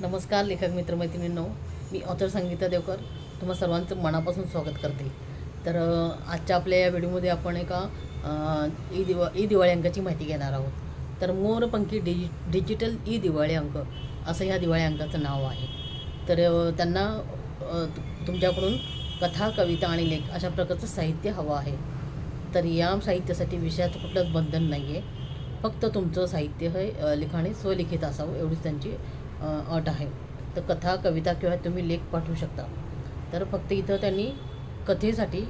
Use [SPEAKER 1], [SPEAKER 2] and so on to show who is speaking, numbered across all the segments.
[SPEAKER 1] नमस्कार लेखक मित्रमैत्रिणींनो, मी ऑथर संगीता देवकर तुम्हा सर्वांचं मनापासून स्वागत करते। तर आजच्या आपल्या या व्हिडिओमध्ये आपण एका ई दिवाळी अंकाची माहिती घेणार आहोत। तर मोरपंखी डिजिटल ई दिवाळी अंक असं ह्या दिवाळी अंकाचं नाव आहे। तर त्यांना तुमच्याकडून कथा, कविता आणि लेख अशा प्रकारचं साहित्य हवं आहे। तर या साहित्यासाठी विषयाचं कुठलंच बंधन नाही आहे, फक्त तुमचं साहित्य हे लिखाणी स्वलिखित असावं एवढीच त्यांची अट आहे। तर कथा, कविता किंवा तुम्ही लेख पाठवू शकता। तर फक्त इथं त्यांनी कथेसाठी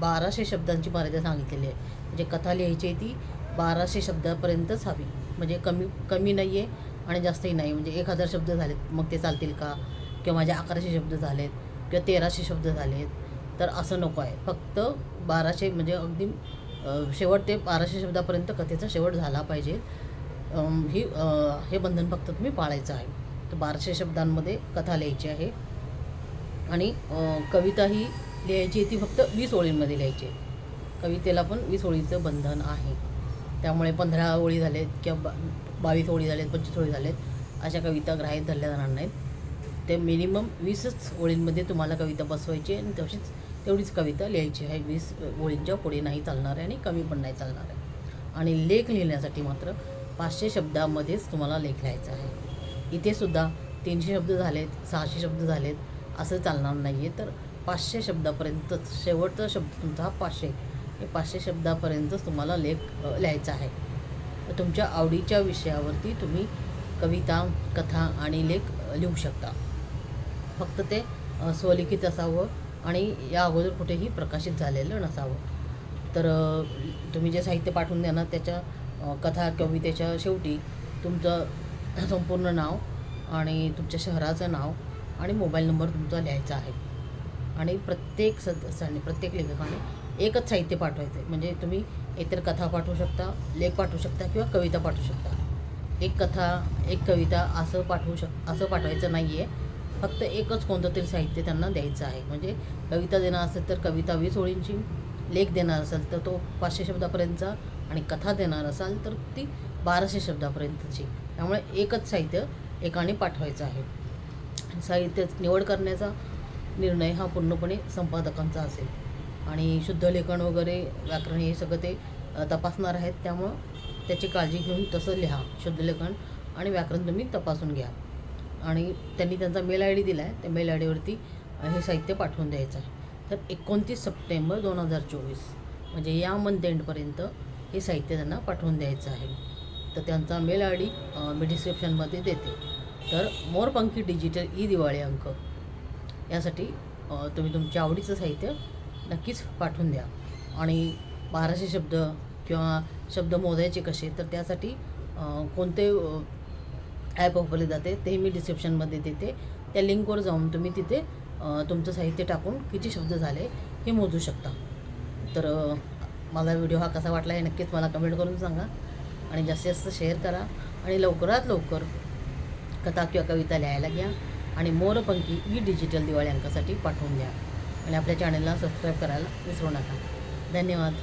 [SPEAKER 1] 1200 शब्दांची मर्यादा सांगितलेली आहे। म्हणजे कथा लिहायची ती 1200 शब्दापर्यंतच हवी, म्हणजे कमी नाही आहे आणि जास्तही नाही। म्हणजे 1000 शब्द झालेत मग ते चालतील का, किंवा माझे 1100 शब्द झालेत किंवा 1300 शब्द झालेत, तर असं नको आहे। फक्त 1200 म्हणजे अगदी शेवट ते 1200 शब्दापर्यंत कथेचा शेवट झाला पाहिजे। हे बंधन फक्त तुम्ही पाळायचं आहे। तर 1200 शब्दांमध्ये कथा लिहायची आहे आणि कविता ही लिहायची ती फक्त 20 ओळींमध्ये लिहायची आहे। कवितेला पण 20 ओळीचं बंधन आहे, त्यामुळे 15 ओळी झालेत किंवा 22 ओळी झालेत, 25 ओळी झालेत अशा कविता ग्राह्य धरल्या जाणार नाहीत। ते मिनिमम 20च ओळींमध्ये तुम्हाला कविता बसवायची आणि तेवढीच कविता लिहायची आहे। 20 ओळींच्या पुढे नाही चालणार आहे आणि कमी पण नाही चालणार आहे। आणि लेख लिहिण्यासाठी मात्र 500 शब्दामध्येच तुम्हाला लेख लिहायचा आहे। इथे सुद्धा 300 शब्द झालेत, 600 शब्द झालेत असं चालणार नाही आहे। तर 500 शब्दापर्यंतच शेवटचा शब्द तुमचा हा 500 हे 500 शब्दापर्यंतच तुम्हाला लेख लिहायचा आहे। तर तुमच्या आवडीच्या विषयावरती तुम्ही कविता, कथा आणि लेख लिहू शकता। फक्त ते स्वलिखित असावं आणि या अगोदर कुठेही प्रकाशित झालेलं नसावं। तर तुम्ही जे साहित्य पाठवून द्या ना, त्याच्या कथा कवितेच्या शेवटी तुमचं संपूर्ण नाव आणि तुमच्या शहराचं नाव आणि मोबाईल नंबर तुमचा लिहायचा आहे। आणि प्रत्येक सदस्याने, प्रत्येक लेखकाने एकच साहित्य पाठवायचं आहे। म्हणजे तुम्ही एकतर कथा पाठवू शकता, लेख पाठवू शकता किंवा कविता पाठवू शकता। एक कथा, एक कविता असं पाठवायचं नाही आहे। फक्त एकच कोणतं तरी साहित्य त्यांना द्यायचं आहे। म्हणजे कविता देणार असेल तर कविता 20 ओळींची, लेख देणार असेल तर तो 500 शब्दापर्यंतचा आणि कथा देणार असाल तर ती 1200 शब्दापर्यंतची। त्यामुळे एकच साहित्य एकाने पाठवायचं आहे। साहित्य निवड करण्याचा निर्णय हा पूर्णपणे संपादकांचा असेल आणि शुद्ध लेखन वगैरे व्याकरण हे सगळं ते तपासणार आहेत। त्यामुळं त्याची काळजी घेऊन तसं लिहा। शुद्ध लेखन आणि व्याकरण तुम्ही तपासून घ्या। आणि त्यांनी त्यांचा मेल ID दिला आहे, त्या मेल IDवरती हे साहित्य पाठवून द्यायचं आहे। तर 29 सप्टेंबर 2024 म्हणजे या मंथ एंडपर्यंत हे साहित्य त्यांना पाठवून द्यायचं आहे। तर त्यांचा मेल ID मी डिस्क्रिप्शनमध्ये देते। तर मोरपंखी डिजिटल ई दिवाळी अंक यासाठी तुम्ही तुमच्या आवडीचं साहित्य नक्कीच पाठवून द्या। आणि 1200 शब्द किंवा शब्द मोजायचे कसे, तर त्यासाठी कोणते ॲप वापरले जाते ते मी डिस्क्रिप्शनमध्ये देते। त्या लिंकवर जाऊन तुम्ही तिथे तुमचं साहित्य टाकून किती शब्द झाले हे मोजू शकता। तर मला व्हिडिओ हा कसा वाटला हे नक्कीच मला कमेंट करून सांगा आणि जास्तीत जास्त शेअर करा आणि लवकरात लवकर कथा किंवा कविता लिहायला घ्या आणि मोरपंखी ई डिजिटल दिवाळी अंकासाठी पाठवून द्या आणि आपल्या चॅनलला सबस्क्राईब करायला विसरू नका। धन्यवाद।